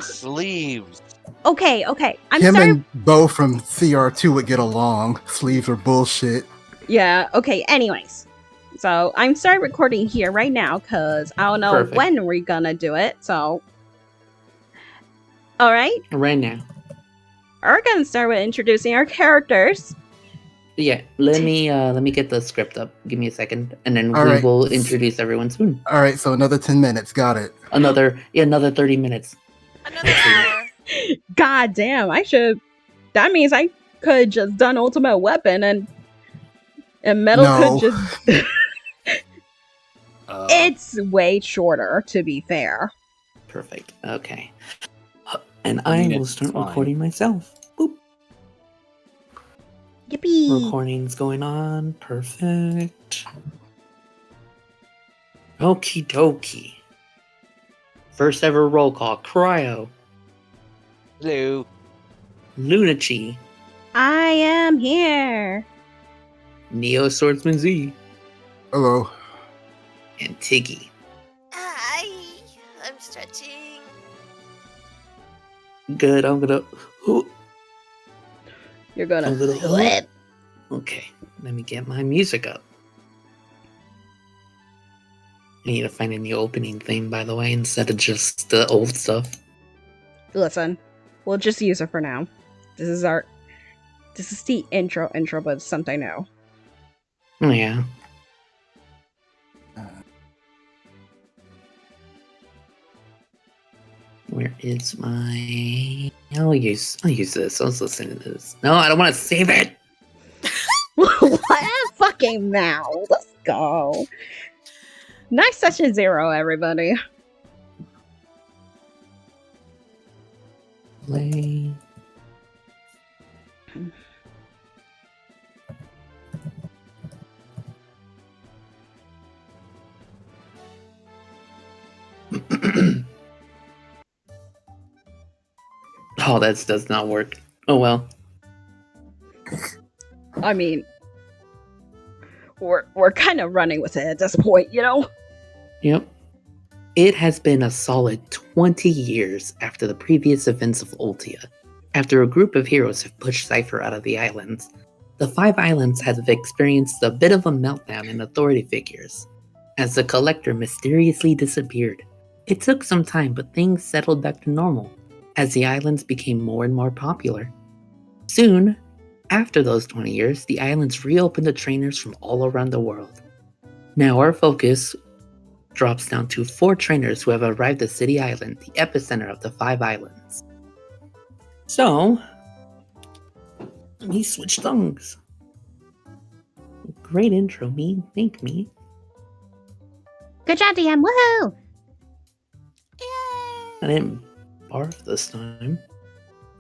Sleeves. Okay. I'm Him sorry. and Bo from CR2 would get along. Sleeves are bullshit. Yeah, okay, anyways. So I'm starting recording here right now because I don't know Perfect. when we're gonna do it, so. Alright, Right now. we're gonna start with introducing our characters. Yeah, let me get the script up. Give me a second, and then All we right. will introduce everyone soon. Alright, so another 10 minutes. Got it. Another 30 minutes. Another hour. God damn, that means I could just done Ultimate Weapon and Metal No. could just. It's way shorter, to be fair. Perfect. Okay. And I will start recording myself. Boop. Yippee! Recording's going on. Perfect. Okie dokie. First ever roll call. Cryo. Hello. Lunachi. I am here. Neo Swordsman Z. Hello. And Tiggy. I'm stretching. Good, I'm gonna... You're gonna. I'm gonna... Okay, let me get my music up. I need to find a new opening theme, by the way, instead of just the old stuff. Listen, we'll just use it for now. This is the intro, but it's something new. Oh, yeah. Where is my... I'll use this. I was listening to this. No, I don't want to save it! What? Fucking now. Let's go. Nice session 0, everybody. Play. Oh, that does not work. Oh well. I mean, we're kind of running with it at this point, you know? Yep. It has been a solid 20 years after the previous events of Ultia. After a group of heroes have pushed Cypher out of the islands, the 5 islands have experienced a bit of a meltdown in authority figures, as the Collector mysteriously disappeared. It took some time, but things settled back to normal, as the islands became more and more popular. Soon, after those 20 years, the islands reopened to trainers from all around the world. Now our focus drops down to 4 trainers who have arrived at City Island, the epicenter of the 5 islands. So, let me switch tongues. Great intro, me. Thank me. Good job, DM. Woohoo! Yay! I didn't barf this time.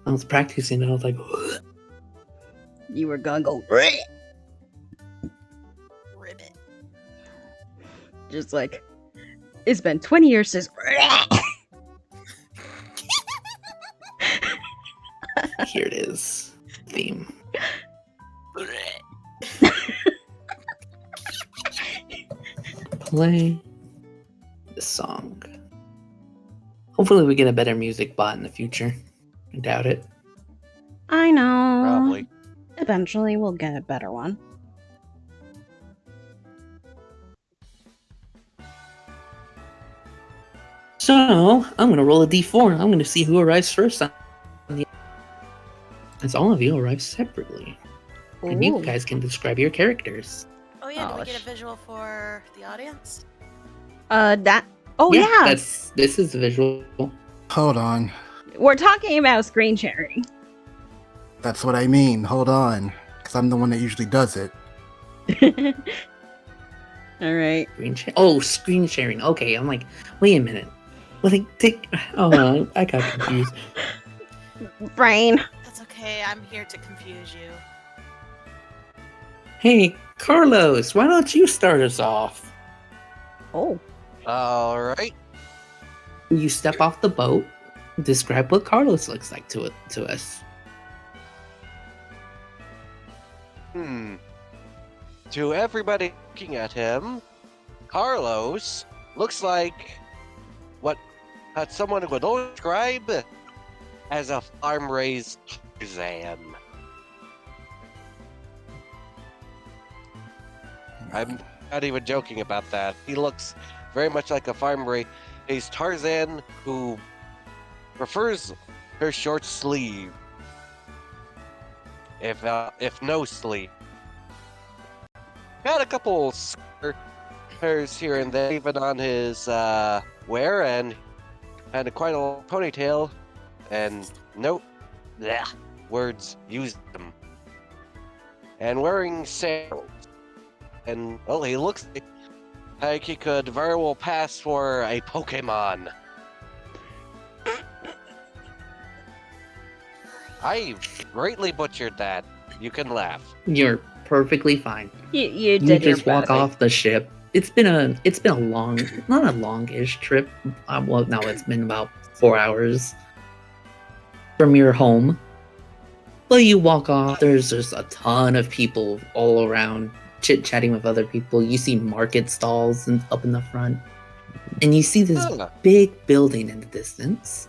I was practicing and I was like, You were gonna go Ribbit. just like, it's been 20 years since. here it is. Theme. Play the song. Hopefully we get a better music bot in the future. I doubt it. I know. Probably. Eventually we'll get a better one. So, I'm gonna roll a d4. I'm gonna see who arrives first on the... As all of you arrive separately. And you Ooh. guys can describe your characters. Oh yeah, do Oh, we get a visual for the audience? That. Oh yeah. This is the visual. Hold on. We're talking about screen sharing. That's what I mean. Hold on. Because I'm the one that usually does it. All right. Screen sharing. Okay, I'm like, wait a minute. Oh, I got confused. Brain. That's okay, I'm here to confuse you. Hey, Carlos, why don't you start us off? Oh. All right. You step off the boat. Describe what Carlos looks like to us. To everybody looking at him, Carlos looks like what someone who would only describe as a farm-raised Tarzan. I'm not even joking about that. He looks very much like a farm-raised Tarzan who prefers her short sleeve, if no sleeve. Got a couple scars here and there, even on his wear, and had quite a long ponytail, and nope, bleh, words used them. And wearing sandals. And, well, he looks like he could very well pass for a Pokémon. I greatly butchered that. You can laugh. You're perfectly fine. You You did your just walk best. off the ship. It's been a long, not a longish trip. Well, no, it's been about 4 hours from your home. But you walk off. There's just a ton of people all around, chit-chatting with other people. You see market stalls up in the front, and you see this Ah. big building in the distance.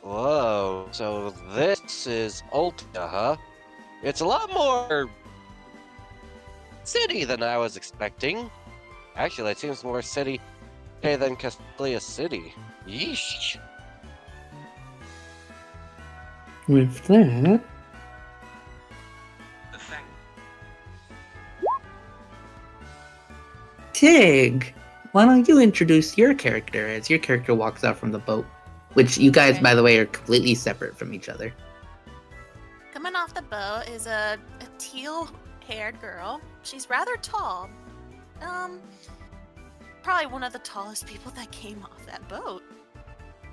Whoa, so this is Ultia, huh? It's a lot more city than I was expecting. Actually, it seems more city than Castelia City. Yeesh. With that, Tig, why don't you introduce your character as your character walks out from the boat? Which you guys, Okay. by the way, are completely separate from each other. Coming off the boat is a teal-haired girl. She's rather tall. Probably one of the tallest people that came off that boat.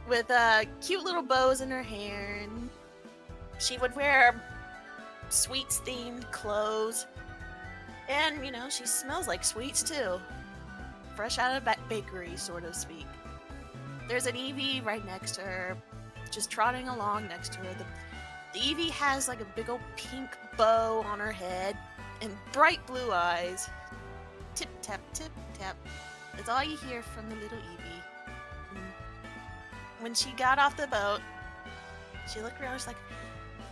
With cute little bows in her hair, and she would wear sweets-themed clothes. And, you know, she smells like sweets, too. Fresh out of bakery, so to speak. There's an Eevee right next to her, just trotting along next to her. The Eevee has like a big old pink bow on her head and bright blue eyes. Tip tap, tip tap. That's all you hear from the little Eevee. And when she got off the boat, she looked around. She's like,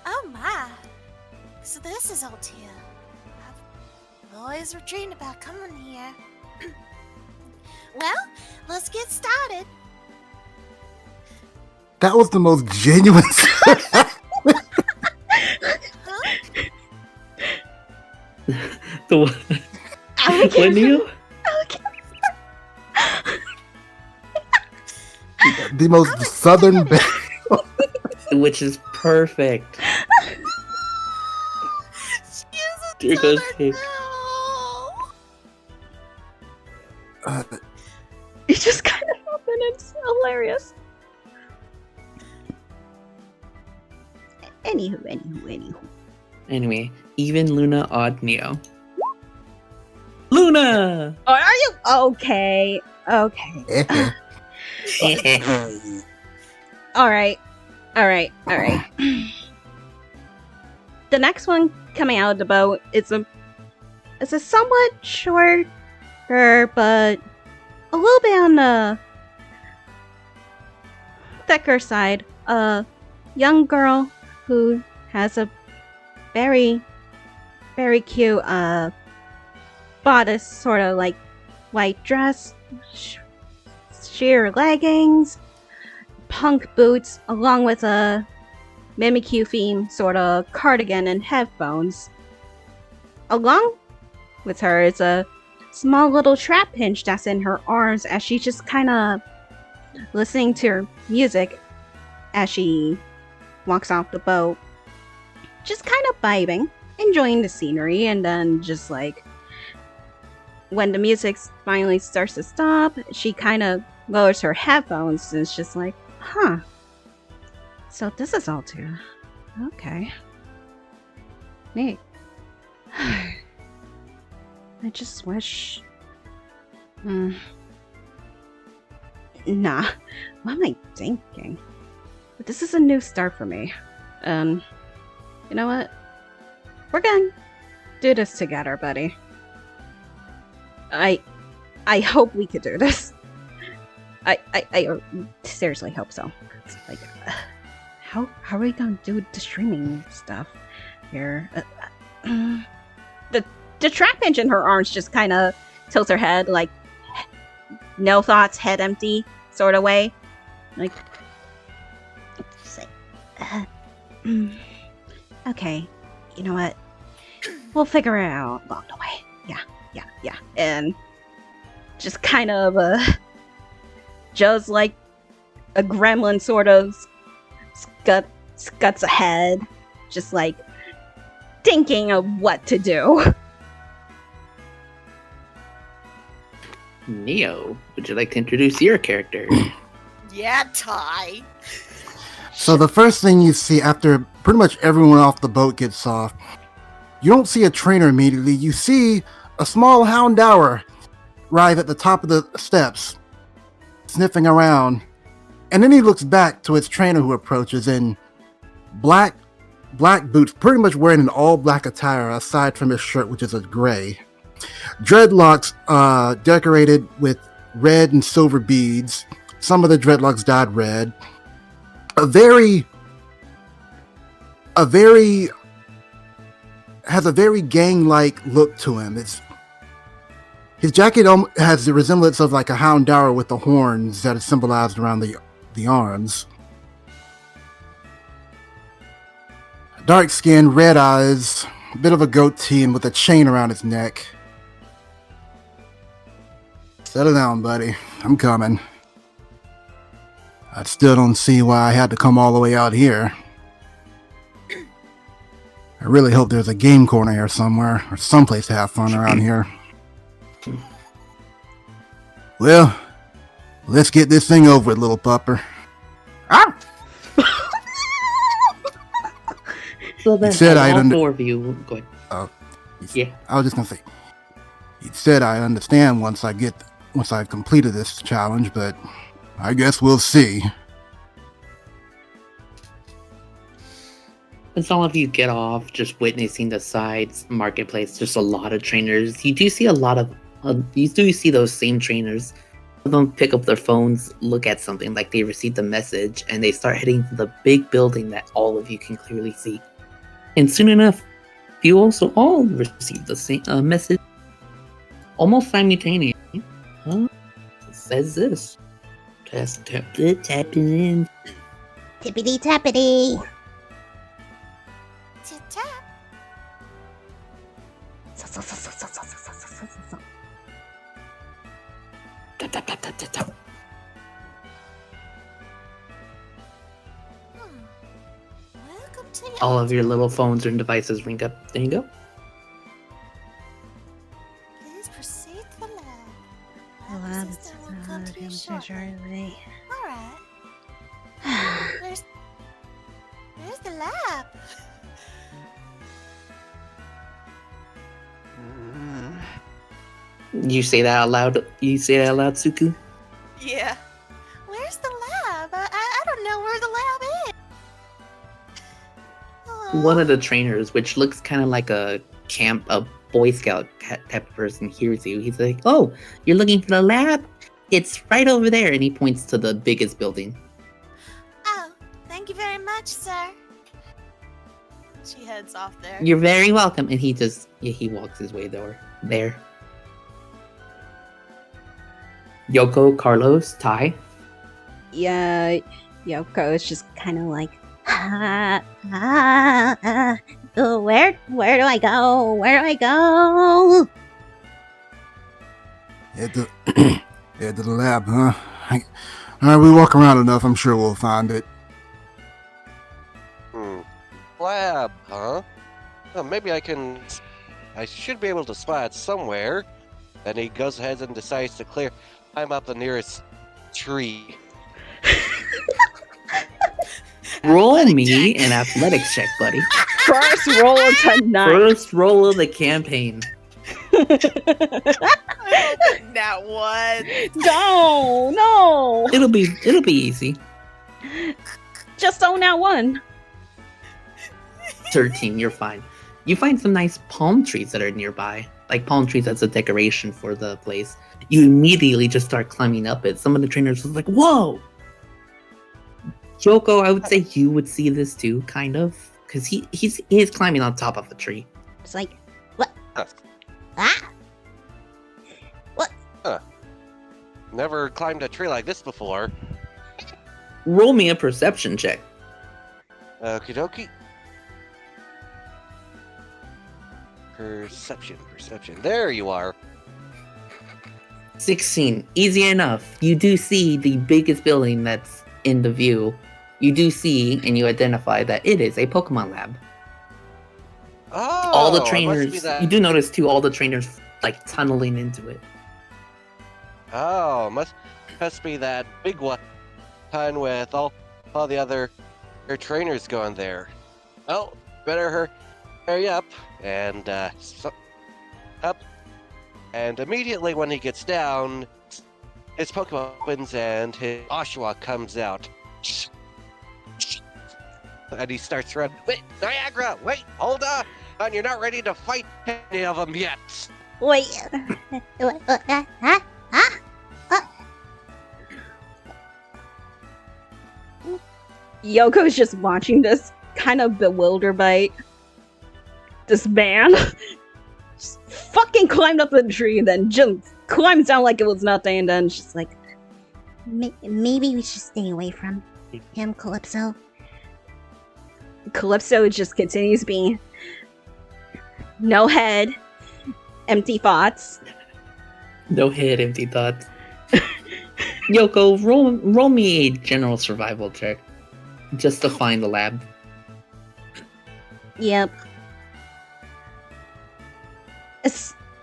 "Oh my! So this is Ultia. I've always dreamed about coming here. Well, let's get started." That was the most genuine. The when you The most southern. which is perfect. She is a There goes southern Tig. girl. It just kind of happened. It's hilarious. Anywho. Anyway, even Luna odd Neo. Luna! Oh, are you okay? Okay. All right. The next one coming out of the boat is a somewhat shorter, but a little bit on the thicker side. A young girl who has a very, very cute bodice, sort of like white dress, sheer leggings, punk boots, along with a Mimikyu theme sort of cardigan and headphones. Along with her is a small little trap pinch that's in her arms as she's just kind of listening to her music as she walks off the boat. Just kind of vibing, enjoying the scenery, and then just like when the music finally starts to stop, she kind of lowers her headphones and it's just like, huh. So this is Ultia. Okay. Neat. I just wish... Nah. What am I thinking? But this is a new start for me. You know what? We're gonna do this together, buddy. I hope we could do this. I seriously hope so. It's like, how are we gonna do the streaming stuff here? The trap pinch in her arms just kind of tilts her head, like no thoughts, head empty, sort of way. Like, okay, you know what? We'll figure it out along the way. Yeah. And just kind of, just like a gremlin sort of scuts ahead, just like thinking of what to do. Neo, would you like to introduce your character? Yeah, Ty. So the first thing you see after pretty much everyone off the boat gets off, you don't see a trainer immediately. You see a small houndour arrive at the top of the steps, sniffing around, and then he looks back to his trainer who approaches in black boots, pretty much wearing an all black attire aside from his shirt, which is a gray. Dreadlocks decorated with red and silver beads. Some of the dreadlocks dyed red. Has a very gang-like look to him. His jacket has the resemblance of like a houndour with the horns that is symbolized around the arms. Dark skin, red eyes, a bit of a goatee, and with a chain around his neck. Settle down, buddy. I'm coming. I still don't see why I had to come all the way out here. I really hope there's a game corner here somewhere, or someplace to have fun around here. Well, let's get this thing over with, little pupper. Ah! So then, said all four of you. Go ahead. Yeah. I was just gonna say, he said I understand once I've completed this challenge, but I guess we'll see. As all of you get off, just witnessing the sides marketplace, just a lot of trainers. You do see a lot of, you do see those same trainers. Some of them pick up their phones, look at something like they received a message, and they start heading to the big building that all of you can clearly see. And soon enough, you also all receive the same message, almost simultaneously. It says this. Just tap in. Tippity tappity. Tip-tap. Tap, tap, tap, tap, tap, tap. Welcome to your All of your little phones and devices ring up. There you go. Please proceed to the lab. The Lab lab assistant will come to you shortly. Alright. Where's the lab? You say that out loud. You say that out loud, Suku. Yeah. Where's the lab? I don't know where the lab is. Aw. One of the trainers, which looks kind of like a Boy Scout type of person, hears you. He's like, "Oh, you're looking for the lab? It's right over there," and he points to the biggest building. Oh, thank you very much, sir. She heads off there. You're very welcome. And he walks his way there. Yoko, Carlos, Ty. Yeah, Yoko is just kind of like, where do I go? Where do I go? Head to the lab, huh? Alright, we walk around enough, I'm sure we'll find it. Lab, huh? Well, maybe I should be able to spot it somewhere. Then he goes ahead and decides to climb up the nearest tree. Roll me an athletics check, buddy. First roll of tonight. First roll of the campaign. That one. No. It'll be easy. Just own that one. 13, you're fine. You find some nice palm trees that are nearby. like palm trees as a decoration for the place. You immediately just start climbing up it. Some of the trainers was like, "Whoa!" Joko, I would say you would see this too, kind of, because he is climbing on top of a tree. It's like, what? Ah! Never climbed a tree like this before. Roll me a perception check. Okie dokie. Perception. There you are. 16. Easy enough. You do see the biggest building that's in the view. You do see and you identify that it is a Pokemon lab. Oh, All the it must trainers, be that. you do notice too, all the trainers like tunneling into it. Oh, must be that big one with all the other trainers going there. Well, better hurry up and up. And immediately when he gets down, his Pokemon opens and his Oshawott comes out. And he starts running. Wait, Niagara! Wait, hold on! And you're not ready to fight any of them yet. Wait. Yoko's just watching this, kind of bewildered by this man. Just fucking climbed up the tree and then just climbs down like it was nothing, and then she's like, Maybe we should stay away from him, Calypso. Calypso just continues being no head, empty thoughts. No head, empty thoughts. Yoko, roll me a general survival check. Just to find the lab. Yep.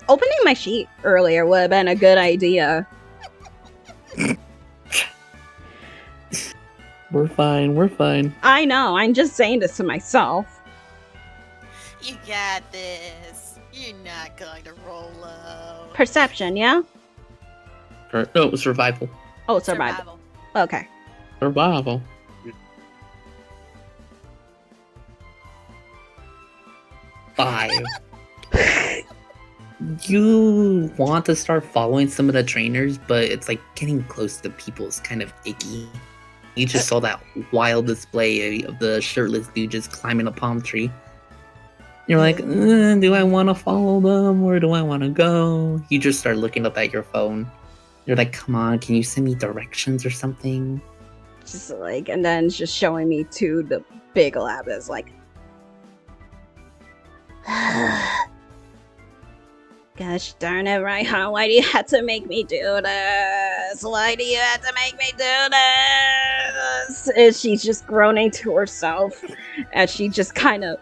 Opening my sheet earlier would have been a good idea. We're fine. I know, I'm just saying this to myself. You got this. You're not going to roll low. Perception, yeah? No, survival. Oh, survival. Okay. Survival. Five. You want to start following some of the trainers, but it's like getting close to people is kind of icky. You just saw that wild display of the shirtless dude just climbing a palm tree. You're like, do I want to follow them? Where do I want to go? You just start looking up at your phone. You're like, come on, can you send me directions or something? Just like, and then it's just showing me to the big lab that's like, gosh darn it, Raihan, why do you have to make me do this? Why do you have to make me do this? And she's just groaning to herself as she just kind of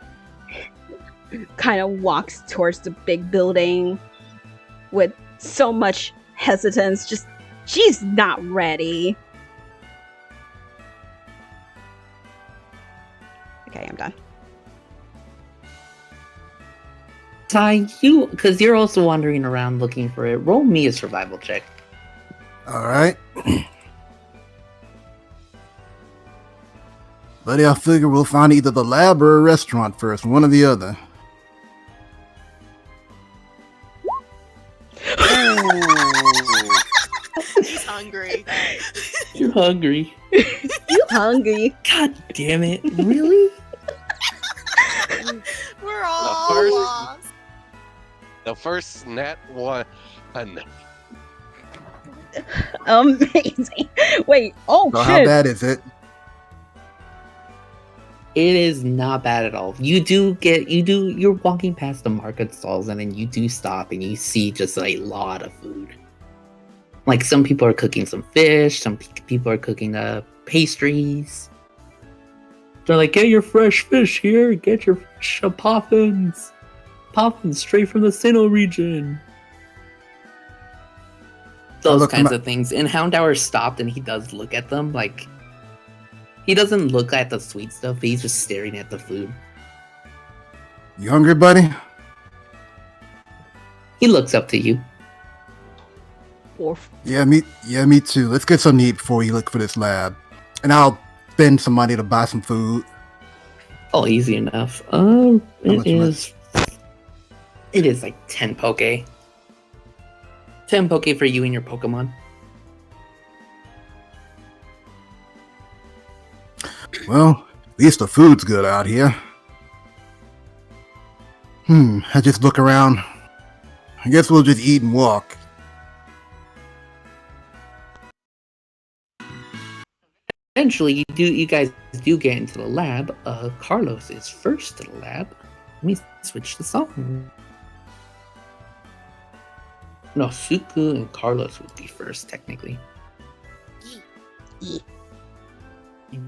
walks towards the big building with so much hesitance. Just, she's not ready. Okay, I'm done. Ty, because you're also wandering around looking for it, roll me a survival check. Alright. Buddy, I figure we'll find either the lab or a restaurant first, one or the other. He's hungry. You're hungry. You hungry? God damn it. Really? We're all first- lost. The first nat one. Amazing. Wait, oh So shit. how bad is it? It is not bad at all. You're walking past the market stalls and then you do stop and you see just a lot of food. Like some people are cooking some fish, some people are cooking pastries. They're like, get your fresh fish here, get your fresh poffins. Poffins straight from the Sinnoh region. Those look, kinds of things. And Houndour stopped and he does look at them, like, he doesn't look at the sweet stuff, but he's just staring at the food. You hungry, buddy? He looks up to you. Yeah, me too. Let's get something to eat before we look for this lab. And I'll spend some money to buy some food. Oh, easy enough. much It is It is like 10 Poke. 10 Poke for you and your Pokemon. Well, at least the food's good out here. I just look around. I guess we'll just eat and walk. Eventually, you guys do get into the lab. Carlos is first to the lab. Let me switch the song. No, Suku and Carlos would be first, technically. Yee. I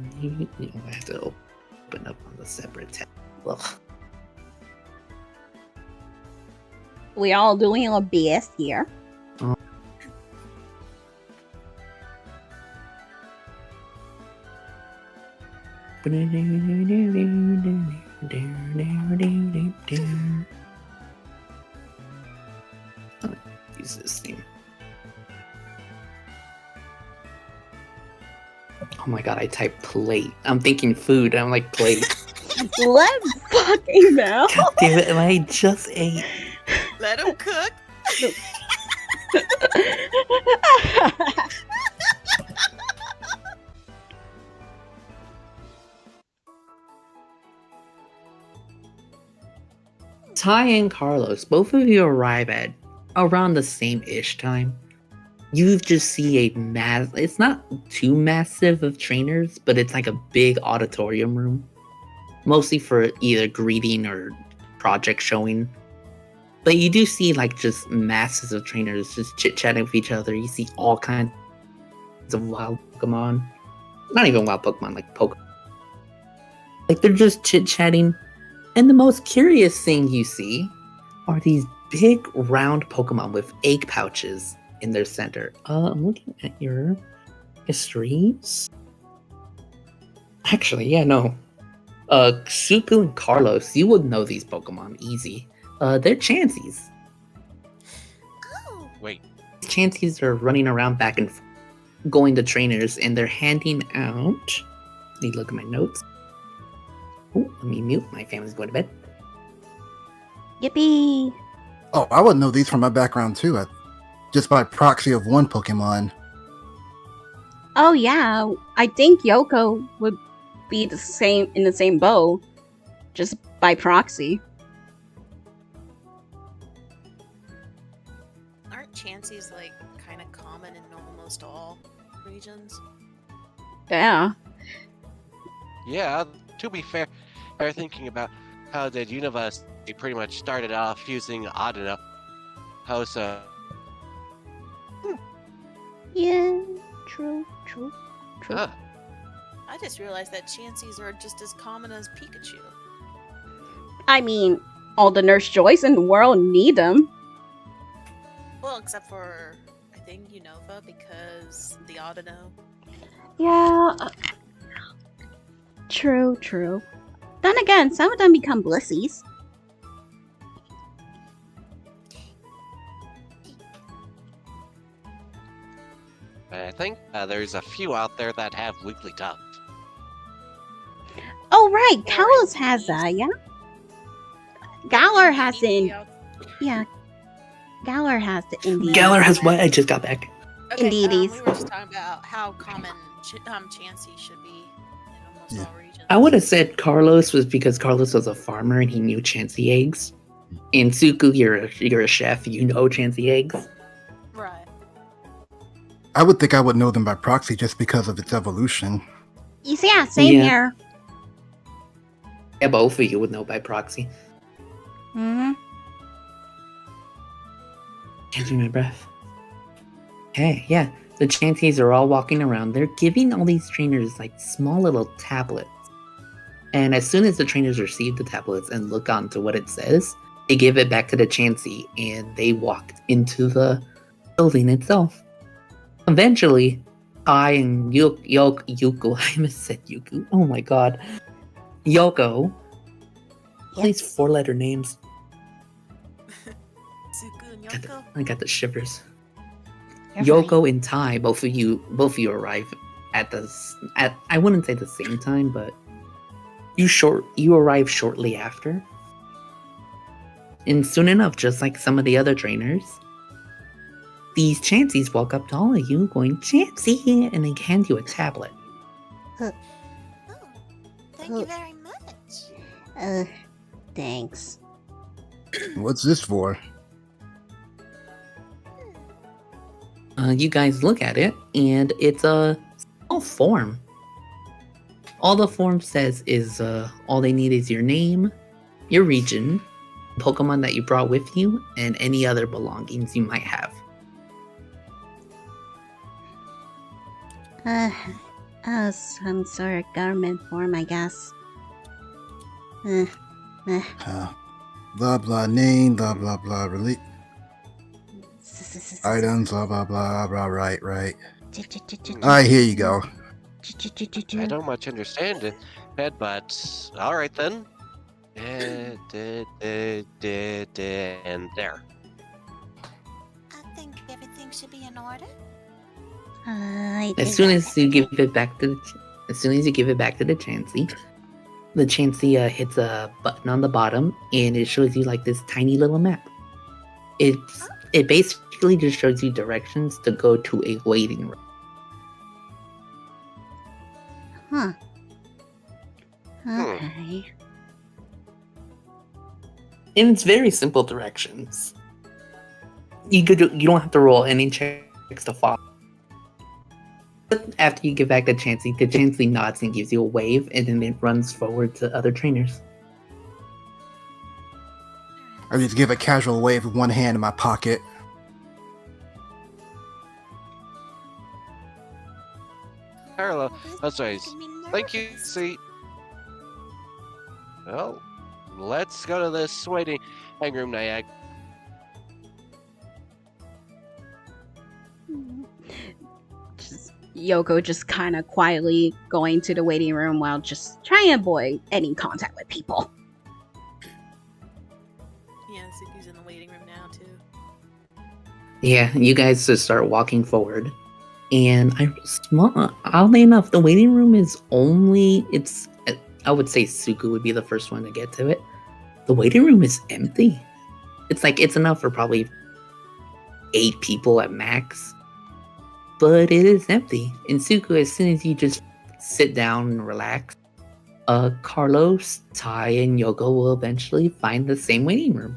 have to open up on the separate tab. Ugh. We all doing our best here. Use this theme. Oh my god, I typed plate. I'm thinking food. I'm like plate. Let's fucking know. God damn it, and I just ate. Let him cook. Ty and Carlos, both of you arrive at around the same-ish time. You just see it's not too massive of trainers, but it's like a big auditorium room. Mostly for either greeting or project showing. But you do see like just masses of trainers just chit-chatting with each other. You see all kinds of wild Pokemon. Not even wild Pokemon, like Pokemon. Like they're just chit-chatting. And the most curious thing you see are these big round Pokemon with egg pouches in their center. I'm looking at your histories. Actually, yeah, no. Suku and Carlos, you would know these Pokemon easy. They're Chanseys. Oh. Wait. Chanseys are running around back and forth, going to trainers, and they're handing out. Need to look at my notes. Oh, let me mute. My family's going to bed. Yippee! Oh, I would know these from my background too, just by proxy of one Pokemon. Oh yeah, I think Yoko would be the same in the same boat, just by proxy. Aren't Chanseys like kind of common in almost all regions? Yeah. Yeah, to be fair, they're thinking about how the universe pretty much started off using Adana. How so? Yeah, true. Ah, I just realized that Chanseys are just as common as Pikachu. I mean, all the Nurse Joys in the world need them. Well, except for, I think, Unova, because the Audino. Yeah. True. Then again, some of them become blissies. I think there's a few out there that have weekly tongues. Oh right, Kalos has that, yeah. Galar has it in, yeah. Galar has the Indian. Galar has what? I just got back. Okay, Indeed. we were just talking about how common Chansey should be in almost all regions. I would have said Carlos was because Carlos was a farmer and he knew Chansey eggs. And Suku, you're a chef, you know Chansey eggs. Right. I would think I would know them by proxy just because of its evolution. Yeah, same Yeah. here. Yeah, both of you would know by proxy. Mm-hmm. Catching my breath. Hey, yeah, the Chanseys are all walking around. They're giving all these trainers like small little tablets. And as soon as the trainers receive the tablets and look onto what it says, they give it back to the Chansey and they walk into the building itself. Eventually, I and Yuko, I almost said Yuku. Oh my god. Yoko. All these 4-letter names. Suku and Yoko. I got the shivers. You're Yoko and Tai, both of you arrive at I wouldn't say the same time, but you arrive shortly after. And soon enough, just like some of the other trainers, these Chanseys walk up to all of you going, Chansey! And they hand you a tablet. Oh, thank you very much. Thanks. What's this for? You guys look at it, and it's a small form. All the form says is all they need is your name, your region, Pokemon that you brought with you, and any other belongings you might have. Some sort of government form, I guess. Blah blah name, blah blah blah release items, blah blah blah blah. Right. Alright, here you go. I don't much understand it, but all right then. And there. I think everything should be in order. As soon as you give it back to the Chansey, the Chansey hits a button on the bottom, and it shows you like this tiny little map. It basically just shows you directions to go to a waiting room. Huh. Okay. And it's very simple directions. You don't have to roll any checks to follow. But after you give back the Chansey nods and gives you a wave, and then it runs forward to other trainers. I just give a casual wave with one hand in my pocket. Carla, This that's is nice. making me Thank you. nervous. See. Well, let's go to this waiting room, Niag. Yoko just kind of quietly going to the waiting room while just trying to avoid any contact with people. Yeah, Suku's in the waiting room now too. Yeah, you guys just start walking forward. And oddly enough, the waiting room is I would say Suku would be the first one to get to it. The waiting room is empty. It's enough for probably 8 people at max. But it is empty. And Suku, as soon as you just sit down and relax, Carlos, Tai, and Yoko will eventually find the same waiting room.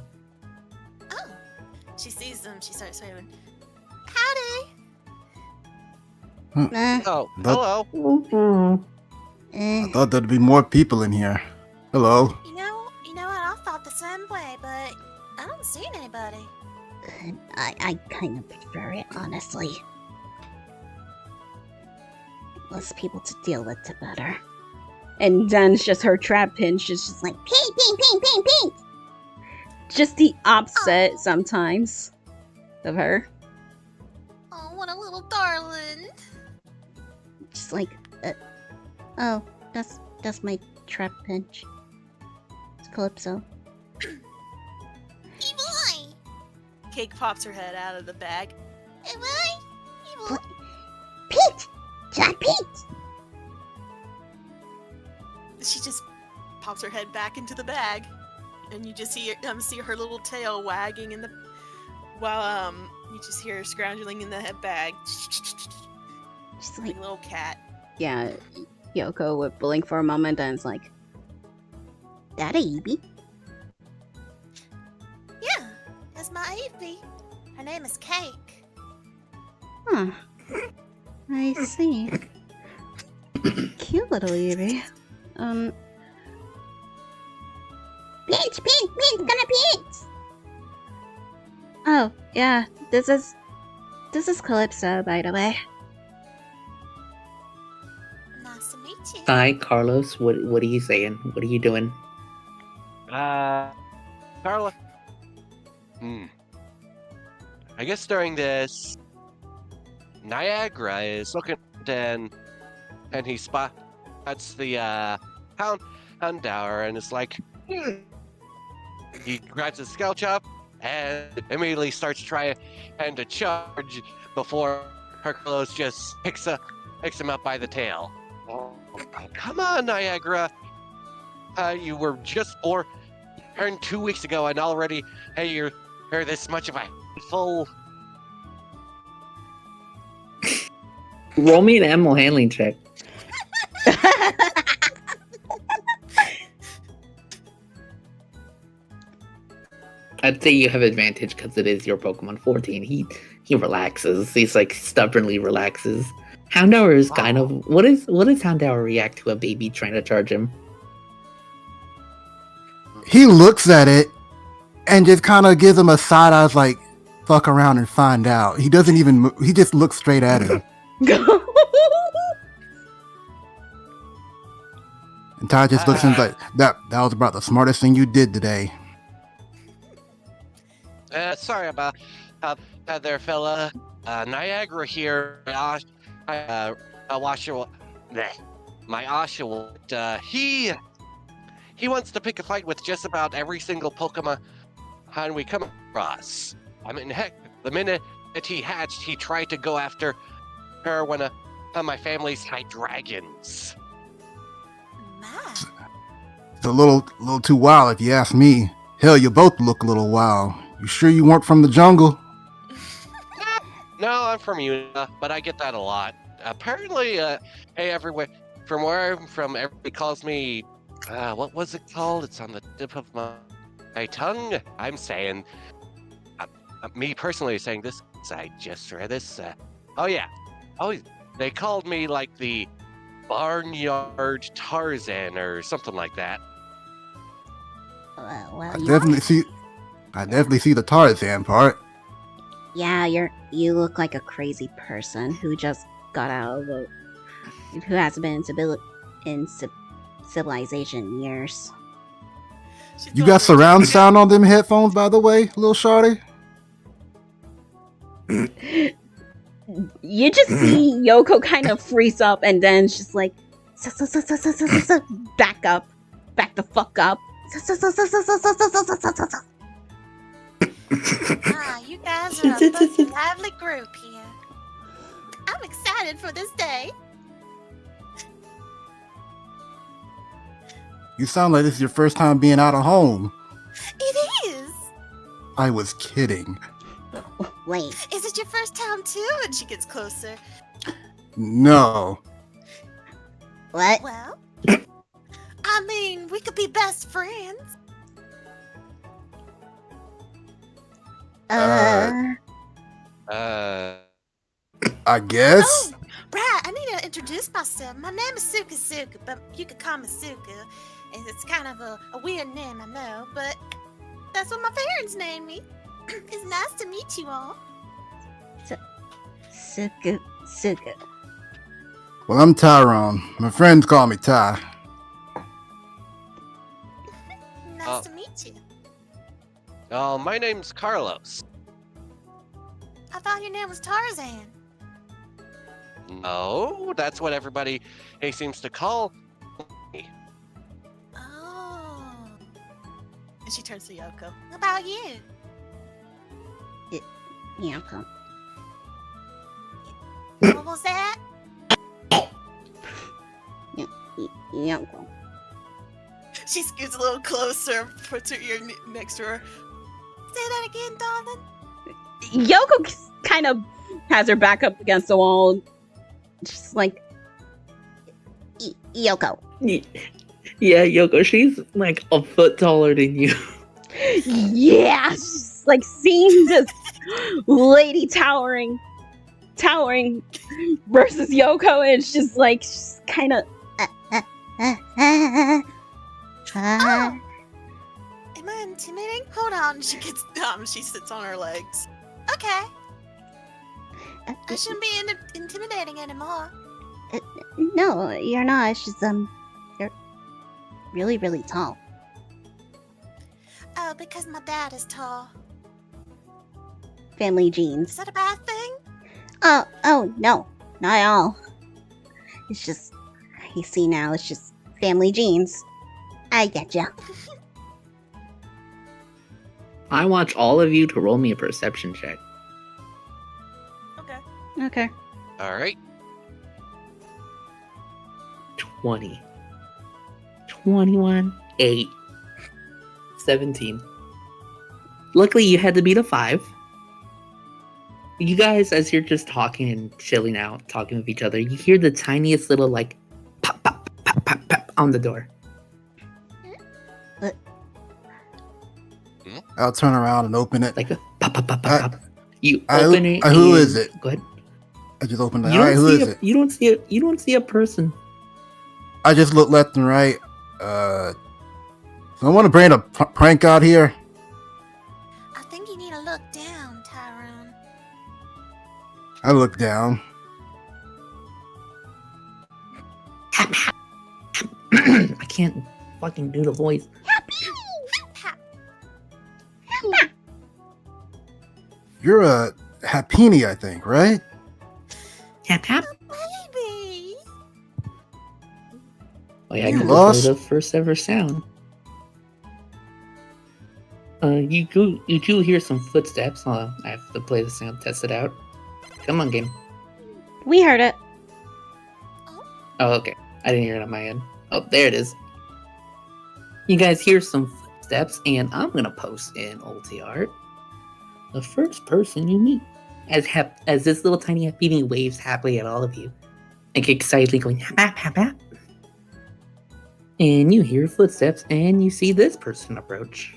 Oh, she sees them. She starts waving. Howdy. Oh, But- hello. I thought there'd be more people in here. Hello. You know what? I thought the same way, but I don't see anybody. I kind of prefer it, honestly. Less people to deal with, the better. And then it's just her trap pinch, just like Pink! just the opposite sometimes of her. Oh, what a little darling. Just like, oh, that's my trap pinch. It's Calypso. Evil eye. Cake pops her head out of the bag. Evil eye. Evil. Pete! Jack Pete! She just pops her head back into the bag, and you just see her little tail wagging in the while you just hear her scrounging in the head bag. Just Like like, a little cat. Yeah, Yoko would blink for a moment, and it's like, that a Eevee? Yeah, that's my Evie. Her name is Cake. huh. I see. Cute little Eevee. Pete! Gonna Pete! Oh, yeah, this is Calypso, by the way. Nice to meet you. Hi, Carlos. What are you saying? What are you doing? Carla. I guess during this, Niagara is looking and he spots the Houndour and it's like, he grabs his scout chop and immediately starts trying to charge before Hercules just picks him up by the tail. Oh, come on, Niagara. You were just turned 2 weeks ago, and already, hey, you're this much of a full. Roll me an animal handling check. I'd say you have advantage because it is your Pokemon 14. He relaxes. He's like stubbornly relaxes. Houndour is kind of what does Houndour react to a baby trying to charge him? He looks at it and just kind of gives him a side eye, like, fuck around and find out. He doesn't even he just looks straight at him. And Ty just looks and is like, that was about the smartest thing you did today. Sorry about that there, fella. Niagara here. My Oshawott, he wants to pick a fight with just about every single Pokemon we come across. I mean, heck, the minute that he hatched, he tried to go after her one of my family's high dragons. My. It's a little too wild if you ask me. Hell, you both look a little wild. You sure you weren't from the jungle? No, I'm from Utah, but I get that a lot. Apparently, hey, everywhere from where I'm from, everybody calls me, what was it called? It's on the tip of my tongue. I'm saying, me personally saying this, I just read this. Oh, they called me like the Barnyard Tarzan or something like that. Well, I you definitely see the Tarzan part. Yeah, you look like a crazy person who just got out of who hasn't been in civilization years. You got surround sound on them headphones, by the way, little shorty? You just see Yoko kind of freeze up and then it's just like back the fuck up. You guys are a fucking lively group here. I'm excited for this day. You sound like this is your first time being out of home. It is. I was kidding. Wait, Is it your first time too? And she gets closer. No. what? Well, I mean, we could be best friends. I guess. Right, I need to introduce myself. My name is Suka, but you could call me Suka. And it's kind of a weird name, I know, but that's what my parents named me. It's nice to meet you all. Suku. Well, I'm Tyrone. My friends call me Ty. Nice to meet you. Oh, my name's Carlos. I thought your name was Tarzan. No, that's what everybody seems to call me. Oh. And she turns to Yoko. How about you? Yoko. What was that? Yoko. She scoots a little closer, puts her ear next to her. Say that again, darling. Yoko kind of has her back up against the wall, just like Yoko. Yeah, Yoko, she's like a foot taller than you. yeah, she's like seeing this lady towering versus Yoko, and it's just like she's kind of Oh. Am I intimidating? Hold on. She gets she sits on her legs. Okay. I shouldn't be intimidating anymore. No, you're not. It's just you're really, really tall. Oh, because my dad is tall. Family Is genes. that a bad thing? Oh, no, not at all. It's just, you see now, it's just family genes. I getcha. I want all of you to roll me a perception check. Okay. okay. All right. 20. 21. 8. 17. Luckily, you had to beat a 5. You guys, as you're just talking and chilling out, talking with each other, you hear the tiniest little, like, pop, pop, pop, pop, pop on the door. I'll turn around and open it. Like a pop, pop, pop, pop, pop. You I- open it. who and- is it? Go ahead. I just opened it. You All right, don't who see is a, it? you don't see a person. I just look left and right. Someone to bring a prank out here. I think you need to look down, Tyrone. I look down. I can't fucking do the voice. You're a Happini, I think, right? Hap hap. Baby. Oh yeah, I You can lost? play the first ever sound. You do hear some footsteps. I have to play the sound, test it out. Come on, game. We heard it. Oh, okay. I didn't hear it on my end. Oh, there it is. You guys hear some footsteps, and I'm gonna post in Ultia art the first person you meet, as this little tiny beating waves happily at all of you, like excitedly going hap hap hap hap. And you hear footsteps, and you see this person approach.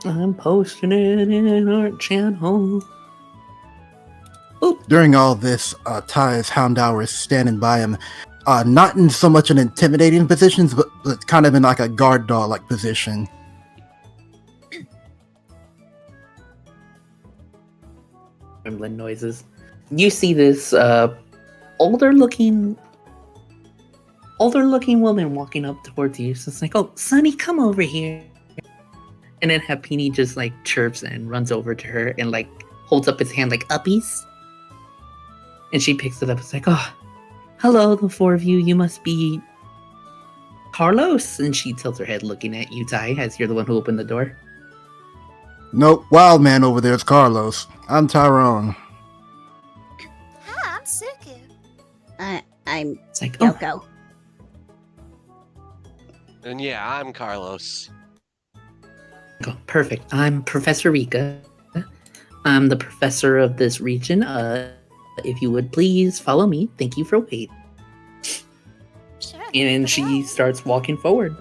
I'm posting it in our channel. During all this, Ty's Houndour is standing by him, not in so much an intimidating position, but kind of in like a guard dog like position. Trembling noises. You see this older looking woman walking up towards you. So it's like, oh, Sonny, come over here. And then Happini just like chirps and runs over to her and like holds up his hand like uppies. And she picks it up. It's like, oh, hello, the four of you. You must be Carlos. And she tilts her head looking at you, Ty, as you're the one who opened the door. Nope, wild man over there is Carlos. I'm Tyrone. Hi, I'm Suku. I'm It's like, oh, Yoko. And yeah, I'm Carlos. perfect. I'm Professor Rika. I'm the professor of this region. If you would please follow me. Thank you for waiting. Sure. And then she starts walking forward.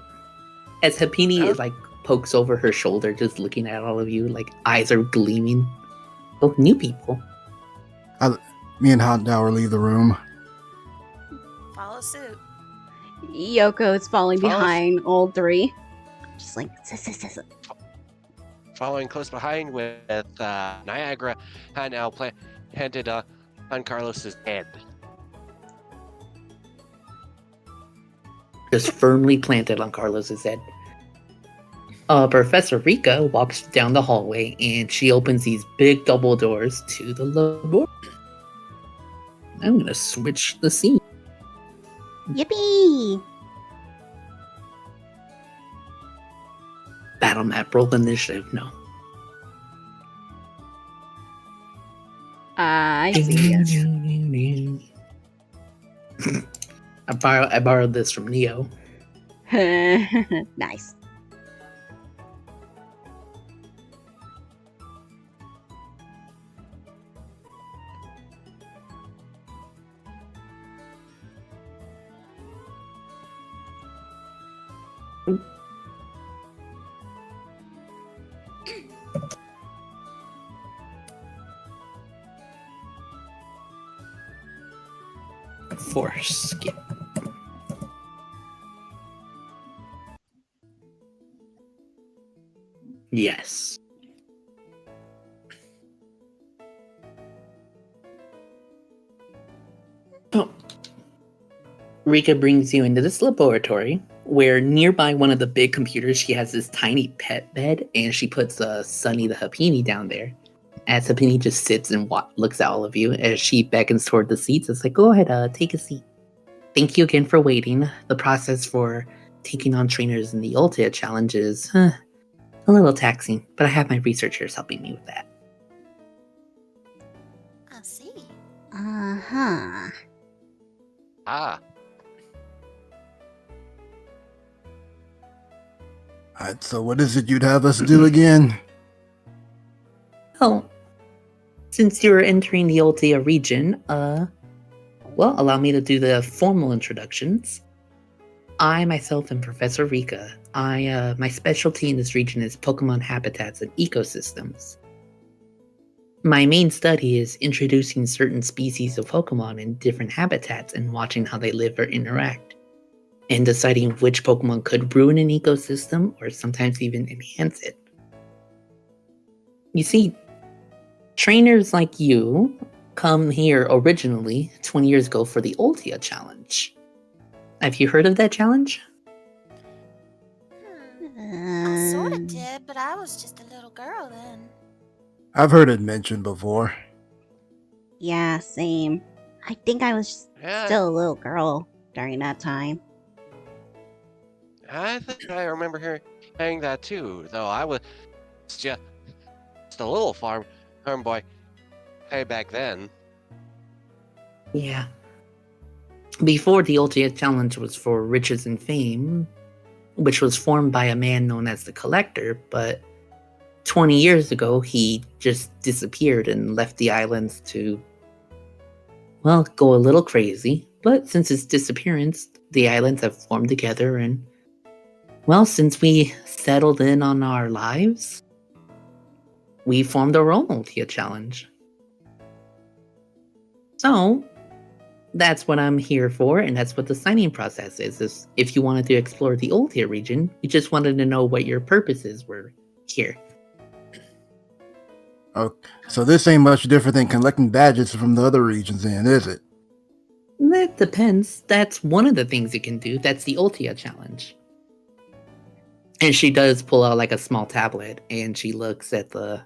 As Happini Oh. like pokes over her shoulder, just looking at all of you, like eyes are gleaming. Oh, new people. Me and Houndour leave the room. Follow suit. Yoko is falling Follow- behind all three. Just like, sis. Following close behind with Niagara and now planted on Carlos's head. Just firmly planted on Carlos's head. Professor Rika walks down the hallway and she opens these big double doors to the laboratory. I'm gonna switch the scene. Yippee! Battle map, roll initiative. No. I see, yes. I borrowed this from Neo. Nice. Force skip. Yes. Oh. Rika brings you into this laboratory where nearby one of the big computers she has this tiny pet bed and she puts Sunny the Happini down there. As Happini just sits and looks at all of you as she beckons toward the seats. It's like, go ahead, take a seat. Thank you again for waiting. The process for taking on trainers in the Ultia challenge is A little taxing, but I have my researchers helping me with that. I see. Uh-huh. Ah, Alright, so what is it you'd have us do again? Well, since you're entering the Ultia region, well, allow me to do the formal introductions. I myself am Professor Rika. My specialty in this region is Pokemon habitats and ecosystems. My main study is introducing certain species of Pokemon in different habitats and watching how they live or interact, and deciding which Pokemon could ruin an ecosystem or sometimes even enhance it. You see, trainers like you come here originally 20 years ago for the Ultia challenge. Have you heard of that challenge? I sort of Um, did, but I was just a little girl then. I've heard it mentioned before. Yeah, same. I think I was yeah. still a little girl during that time. I think I remember hearing that too, though I was just a little farm boy way back then. Yeah. Before the Ultia challenge was for riches and fame, which was formed by a man known as the Collector, but 20 years ago he just disappeared and left the islands to, well, go a little crazy. But since his disappearance, the islands have formed together and, well, since we settled in on our lives, we formed our own Ultia challenge. So, that's what I'm here for, and that's what the signing process is if you wanted to explore the Ultia region, we just wanted to know what your purposes were here. Oh, so this ain't much different than collecting badges from the other regions then, is it? That depends. That's one of the things you can do. That's the Ultia challenge. And she does pull out like a small tablet and she looks at the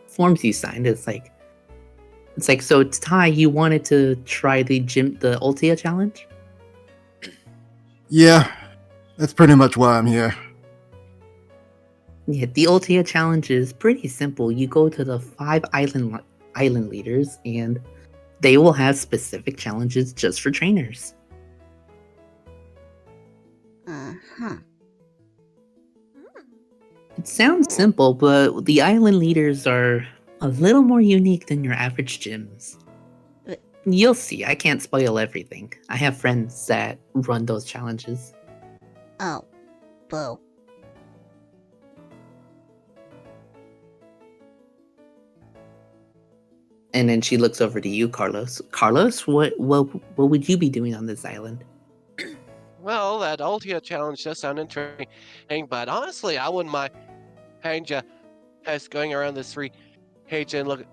forms you signed. It's like, so Ty, you wanted to try the Ultia challenge? Yeah, that's pretty much why I'm here. Yeah, the Ultia challenge is pretty simple. You go to the 5 island leaders and they will have specific challenges just for trainers. Uh-huh. It sounds simple, but the island leaders are a little more unique than your average gyms. But- You'll see, I can't spoil everything. I have friends that run those challenges. Oh, boo. And then she looks over to you, Carlos. Carlos, what would you be doing on this island? Well, that Ultia challenge does sound interesting, but honestly, I wouldn't mind just going around this free page and look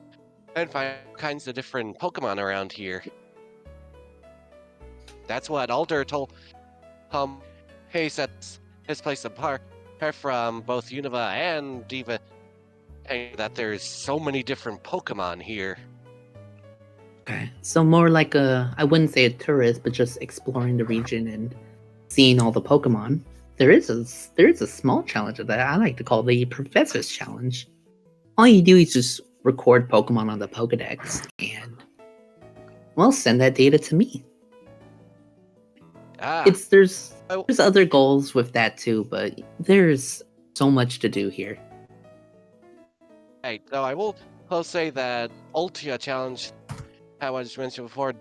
and find all kinds of different Pokemon around here. That's what Alder told Hayes sets his place apart from both Unova and Diva, and that there's so many different Pokemon here. Okay, so more like I wouldn't say a tourist, but just exploring the region and seeing all the Pokemon. There is a small challenge of that I like to call the Professor's Challenge. All you do is just record Pokemon on the Pokedex and, well, send that data to me. There's other goals with that too, but there's so much to do here. Hey, though I will say that Ultia challenge, how I just mentioned before,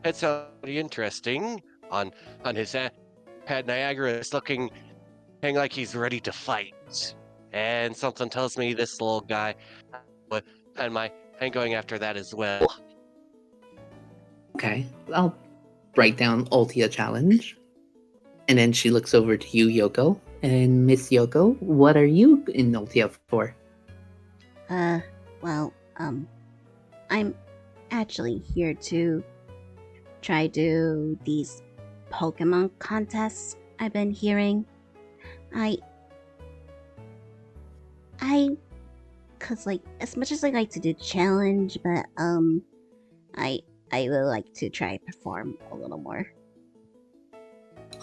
it sounds pretty interesting. On his head, Niagara is looking like he's ready to fight, and something tells me this little guy and going after that as well. Okay, I'll write down Ultia challenge. And then she looks over to you, Yoko. And Miss Yoko, what are you in Ultia for? Well, I'm actually here to try do these Pokemon contests I've been hearing. Cause like, as much as I like to do challenge, but, I would like to try perform a little more.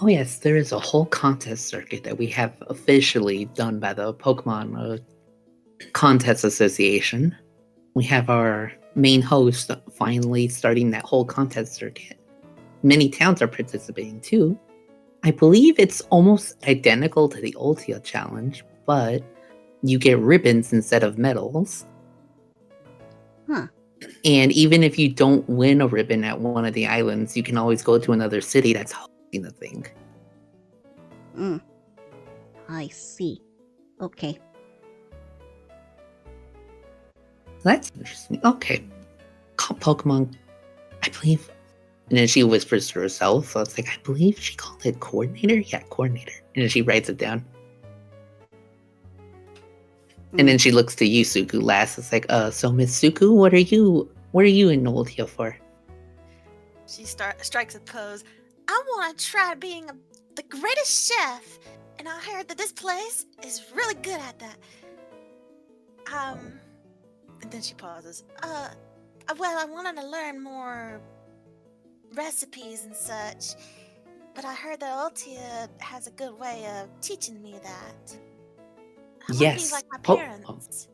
Oh yes, there is a whole contest circuit that we have officially done by the Pokemon Contest Association. We have our main host finally starting that whole contest circuit. Many towns are participating too. I believe it's almost identical to the Ultia challenge, but you get ribbons instead of medals. Huh. And even if you don't win a ribbon at one of the islands, you can always go to another city that's hosting the thing. I see. Okay. That's interesting. Okay. Pokemon, I believe. And then she whispers to herself. So it's like, I believe she called it coordinator? Yeah, coordinator. And then she writes it down. And then she looks to Yusuku last. It's like, so Miss Suku, what are you in Ultia for? She strikes a pose. I want to try being the greatest chef, and I heard that this place is really good at that. And then she pauses. Well, I wanted to learn more recipes and such, but I heard that Ultia has a good way of teaching me that. I want to Yes. be like my parents.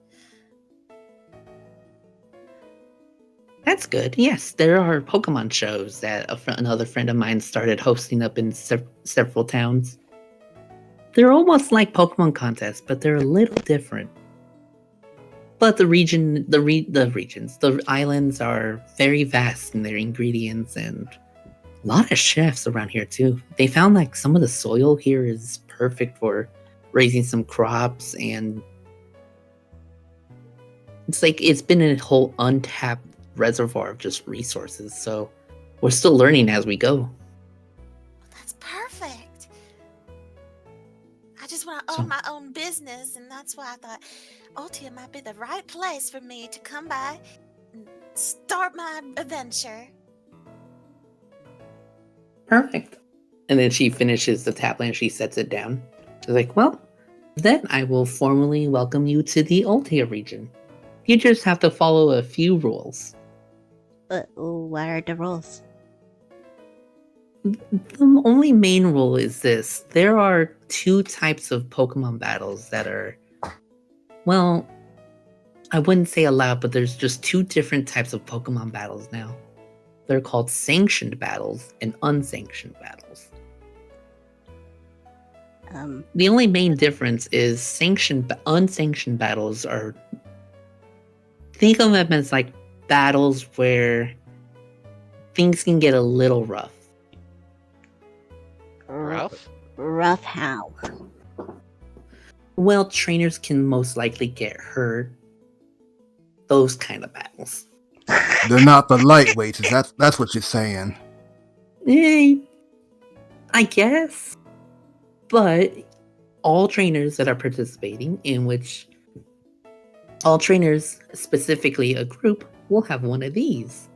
That's good. Yes, there are Pokemon shows that another friend of mine started hosting up in several towns. They're almost like Pokemon contests, but they're a little different. But the islands are very vast in their ingredients, and a lot of chefs around here too. They found like some of the soil here is perfect for raising some crops, and it's like it's been a whole untapped reservoir of just resources. So we're still learning as we go. That's perfect. I just want to own my own business, and that's why I thought Ultia might be the right place for me to come by and start my adventure. Perfect. And then she finishes the tablet and she sets it down. She's like, well, then I will formally welcome you to the Ultia region. You just have to follow a few rules. What are the rules? The only main rule is this. There are 2 types of Pokemon battles that are, well, I wouldn't say allowed, but there's just 2 different types of Pokemon battles now. They're called sanctioned battles and unsanctioned battles. The only main difference is unsanctioned battles are, think of them as like battles where things can get a little rough. Rough? Rough how? Well, trainers can most likely get hurt. Those kind of battles. They're not the lightweights. That's what you're saying. I guess. But all trainers that are participating, in which all trainers, specifically a group, will have one of these.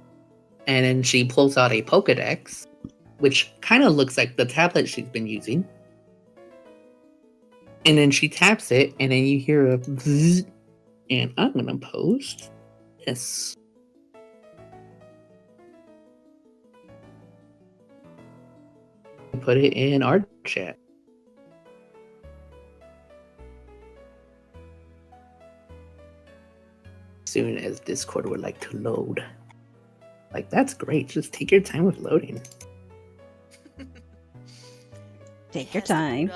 And then she pulls out a Pokedex, which kind of looks like the tablet she's been using. And then she taps it, and then you hear a bzzz, and I'm going to post this. Put it in our chat. Soon as Discord would like to load. Like, that's great. Just take your time with loading. Take your time.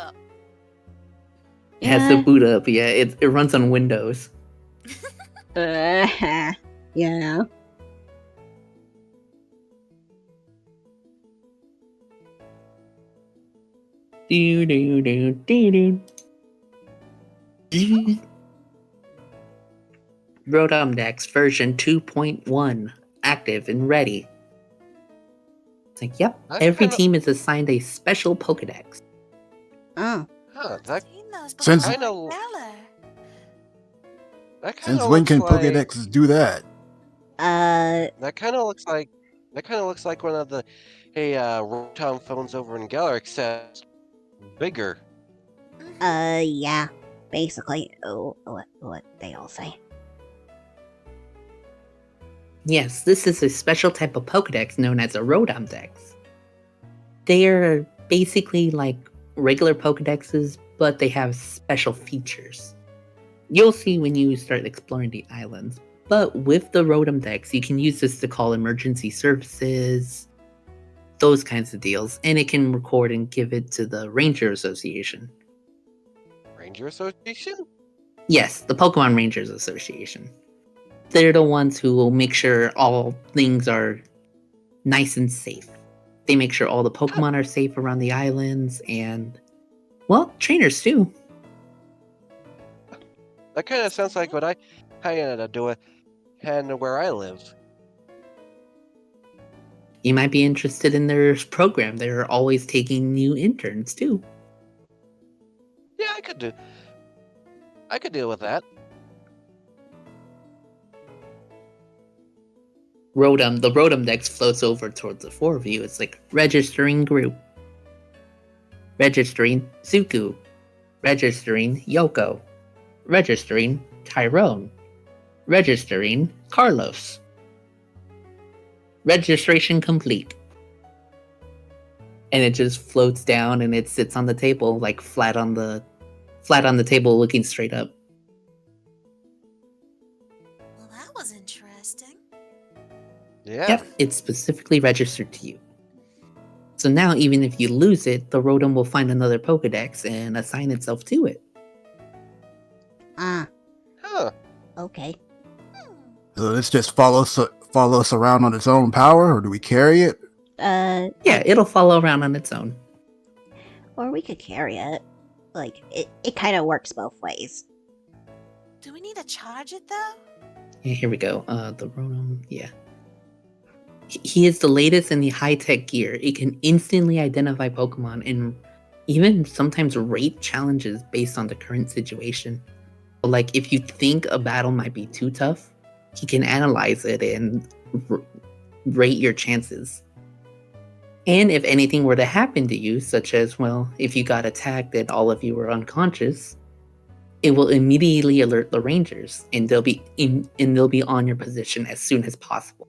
It has to boot up, yeah. It runs on Windows. Yeah. Do do do do do. Rotom Dex version 2.1 active and ready. It's like, yep. Every team is assigned a special Pokedex. Oh. Huh, that Since- kind of Since when can Pokédexes do that? That kind of looks like one of the Rotom phones over in Galar, except bigger. Yeah. Basically, what they all say. Yes, this is a special type of Pokedex known as a Rotom Dex. They are basically like regular Pokedexes, but they have special features. You'll see when you start exploring the islands. But with the Rotom Dex, you can use this to call emergency services, those kinds of deals, and it can record and give it to the Ranger Association. Ranger Association? Yes, the Pokemon Rangers Association. They're the ones who will make sure all things are nice and safe. They make sure all the Pokemon are safe around the islands and, well, trainers too. That kind of sounds like what I kind of do and where I live. You might be interested in their program. They're always taking new interns too. Yeah, I could deal with that. The Rotom Dex floats over towards the four of you. It's like registering group. Registering Suku. Registering Yoko. Registering Tyrone. Registering Carlos. Registration complete. And it just floats down and it sits on the table, like flat on the table looking straight up. Well, that was interesting. Yeah. Yep, it's specifically registered to you. So now, even if you lose it, the Rotom will find another Pokedex and assign itself to it. Ah, Huh. okay. So this just follow us around on its own power, or do we carry it? Yeah, it'll follow around on its own. Or we could carry it. Like, it kind of works both ways. Do we need to charge it though? Yeah, here we go. The Rotom, yeah. He is the latest in the high-tech gear. It can instantly identify Pokemon and even sometimes rate challenges based on the current situation. Like, if you think a battle might be too tough, he can analyze it and rate your chances. And if anything were to happen to you, such as, well, if you got attacked and all of you were unconscious, it will immediately alert the Rangers, and they'll be on your position as soon as possible.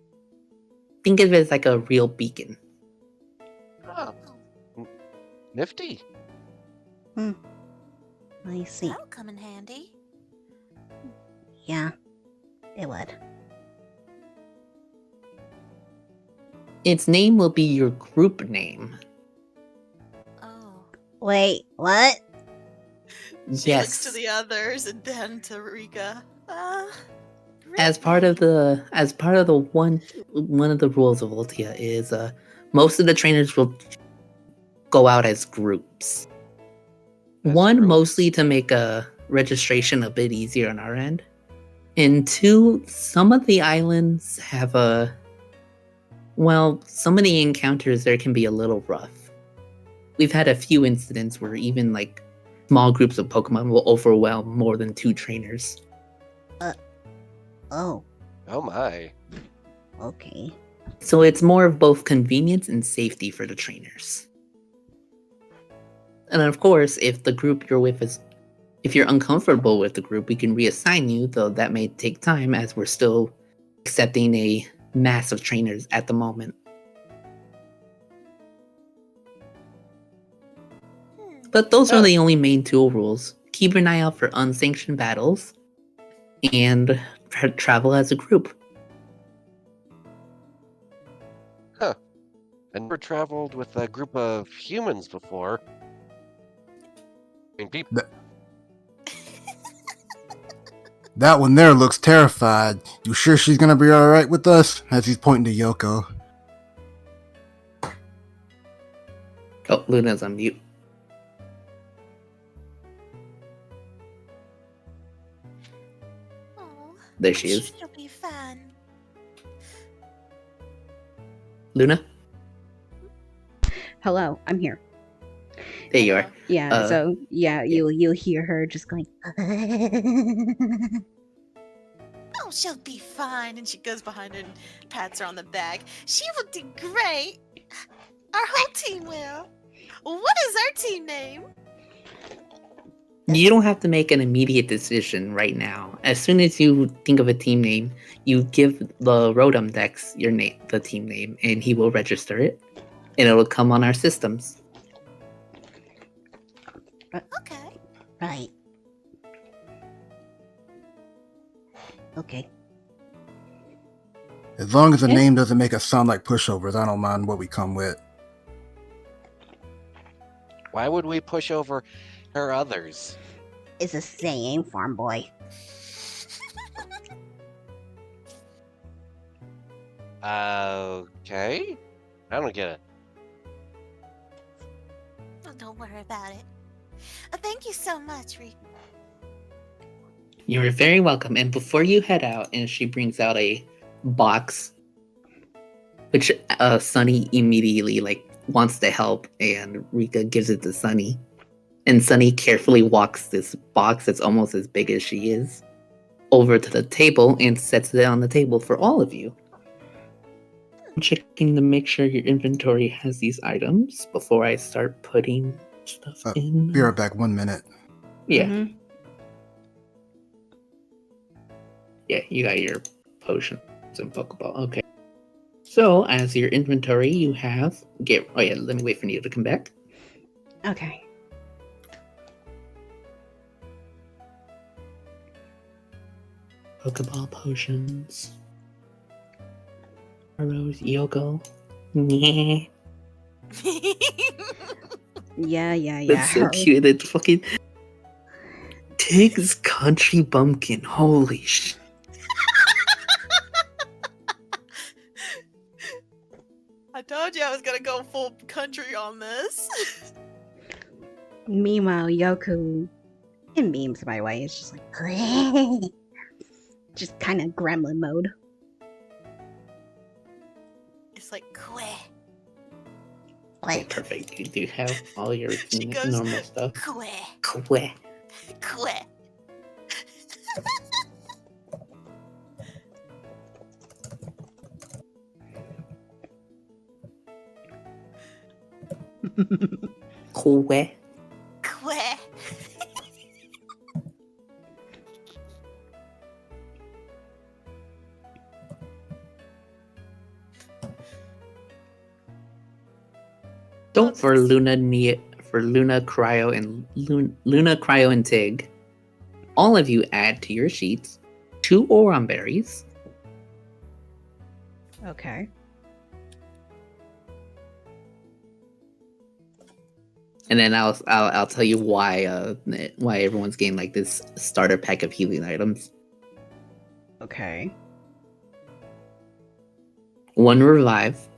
Think of it as like a real beacon. Oh. Nifty. I see. That'll come in handy. Yeah, it would. Its name will be your group name. Oh. Wait, what? She Yes. looks to the others and then to Rika. As part of the one of the rules of Ultia is most of the trainers will go out as groups. As One, groups? mostly to make a registration a bit easier on our end. And two, some of the islands have some of the encounters there can be a little rough. We've had a few incidents where even like small groups of Pokemon will overwhelm more than 2 trainers. Oh, Oh my. okay. So it's more of both convenience and safety for the trainers. And of course, if the group you're with if you're uncomfortable with the group, we can reassign you, though that may take time as we're still accepting a mass of trainers at the moment. But those are the only main 2 rules. Keep an eye out for unsanctioned battles, and travel as a group. Huh. I never traveled with a group of humans before. I mean, people. That one there looks terrified. You sure she's gonna be alright with us? As he's pointing to Yoko. Oh, Luna's on mute. Oh, There she is. It'll be fun. Luna? Hello, I'm here. There you are. Yeah, so yeah, you'll hear her just going. Oh, she'll be fine. And she goes behind her and pats her on the back. She will do great. Our whole team will. What is our team name? You don't have to make an immediate decision right now. As soon as you think of a team name, you give the Rotom Dex your name, the team name, and he will register it, and it'll come on our systems. Okay. Right. Okay. As long as the Yeah. name doesn't make us sound like pushovers, I don't mind what we come with. Why would we push over her others? It's a saying, farm boy. Okay. I don't get it. Oh, don't worry about it. Thank you so much, Riku. You're very welcome. And before you head out, and she brings out a box, which Sunny immediately wants to help, and Rika gives it to Sunny. And Sunny carefully walks this box that's almost as big as she is over to the table and sets it on the table for all of you. I'm checking to make sure your inventory has these items before I start putting stuff in. Be right back, 1 minute. Yeah. Mhm. Yeah, you got your potions and Pokeball. Okay. So, as your inventory, you have oh yeah, let me wait for Nita to come back. Okay. Pokeball potions. Rose Yoko. Yeah. Yeah. That's so cute. It's fucking Tig's Country Bumpkin. Holy shit. I told you I was gonna go full country on this. Meanwhile, Yoku, in memes, by the way, is just like, Great. just kind of gremlin mode. It's like queh. Okay, perfect. You do have all your She goes, normal stuff. Queh. Queh. Queh. Queh. Queh. Don't for Luna Cryo and Luna Cryo and Tig. All of you add to your sheets 2 Oron berries, Okay. and then I'll tell you why everyone's getting this starter pack of healing items. Okay. 1 revive,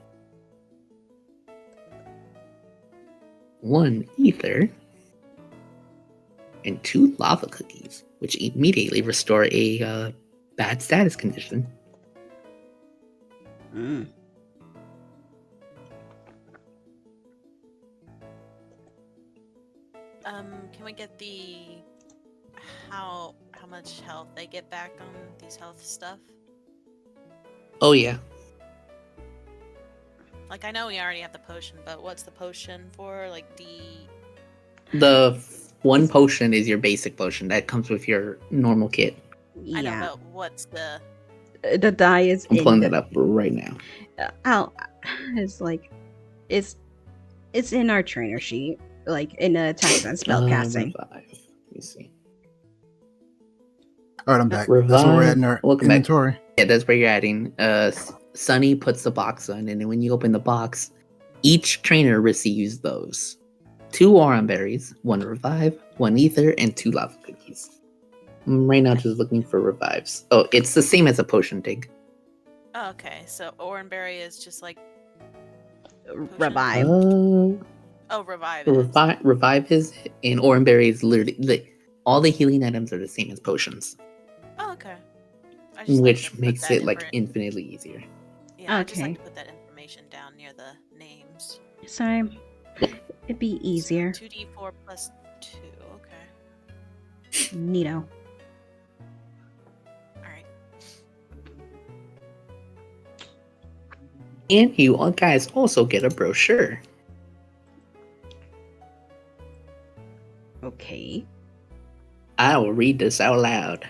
1 ether, and 2 lava cookies, which immediately restore a bad status condition. Mm. Can we get the how much health they get back on these health stuff? Oh yeah. Like, I know we already have the potion, but what's the potion for? Like, The 1 potion is your basic potion that comes with your normal kit. Yeah. I know, but what's the... The die is I'm pulling in that up right now. it's like it's in our trainer sheet, like in the attacks and spell casting. Revive. Let me see. All right, I'm back. Revive. That's what we're adding our Welcome back. inventory. Yeah, that's where you're adding. Sunny puts the box on, and then when you open the box, each trainer receives those 2 Oron berries, 1 revive, 1 ether, and 2 lava cookies. I'm right now just looking for revives. Oh, it's the same as a potion dig. Oh, okay, so Oranberry is just like... Revive. Oh, Revive is. Revive is, and Oranberry is literally all the healing items are the same as potions, Oh, okay. I just like which to put makes that it infinitely easier. Yeah, I just like Okay. to put that information down near the names. So it'd be easier. 2d4 plus 2, okay. Neato. Alright. And you all guys also get a brochure. Okay. I will read this out loud.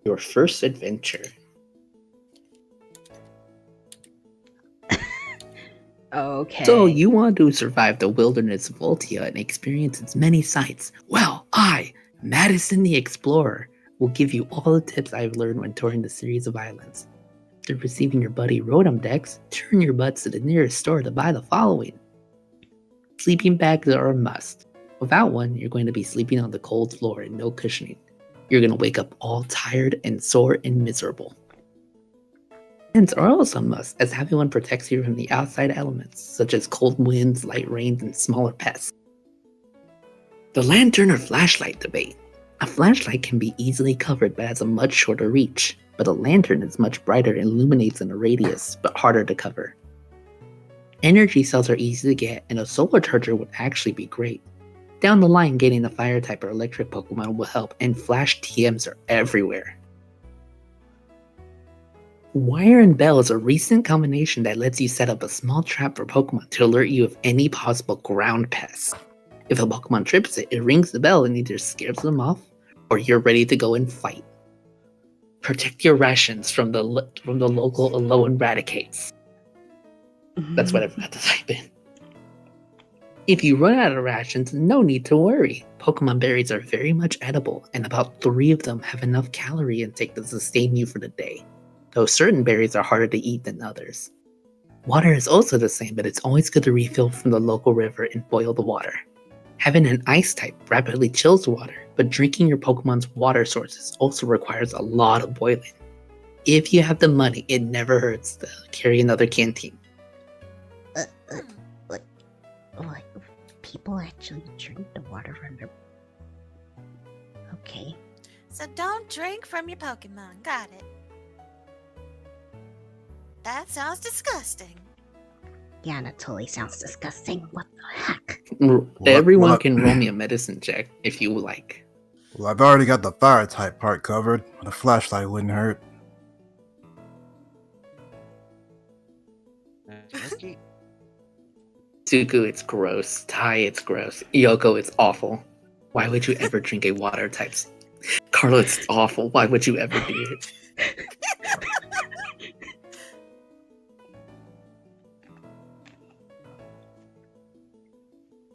Your first adventure. Okay. So you want to survive the wilderness of Ultia and experience its many sights? Well, I, Madison the Explorer, will give you all the tips I've learned when touring the series of islands. After receiving your buddy Rotom Dex, turn your butts to the nearest store to buy the following. Sleeping bags are a must. Without one, you're going to be sleeping on the cold floor and no cushioning. You're going to wake up all tired and sore and miserable. Tents are also a must, as having one protects you from the outside elements, such as cold winds, light rains, and smaller pests. The lantern or flashlight debate. A flashlight can be easily covered but has a much shorter reach, but a lantern is much brighter and illuminates in a radius, but harder to cover. Energy cells are easy to get, and a solar charger would actually be great. Down the line, getting a fire type or electric Pokemon will help, and flash TMs are everywhere. Wire and Bell is a recent combination that lets you set up a small trap for Pokemon to alert you of any possible ground pests. If a Pokemon trips it, it rings the bell and either scares them off, or you're ready to go and fight. Protect your rations from the local Alolan Raticates. That's what I forgot to type in. If you run out of rations, no need to worry. Pokemon berries are very much edible, and about 3 of them have enough calorie intake to sustain you for the day, though certain berries are harder to eat than others. Water is also the same, but it's always good to refill from the local river and boil the water. Having an ice type rapidly chills water, but drinking your Pokemon's water sources also requires a lot of boiling. If you have the money, it never hurts to carry another canteen. What? People actually drink the water from their... Okay. So don't drink from your Pokemon. Got it. That sounds disgusting. Yeah, that totally sounds disgusting. What the heck? Everyone what- can roll me a medicine check if you like. Well, I've already got the fire type part covered. The flashlight wouldn't hurt. Okay. Suku, it's gross. Tai, it's gross. Yoko, it's awful. Why would you ever drink a water type? Carlo, it's awful. Why would you ever do it?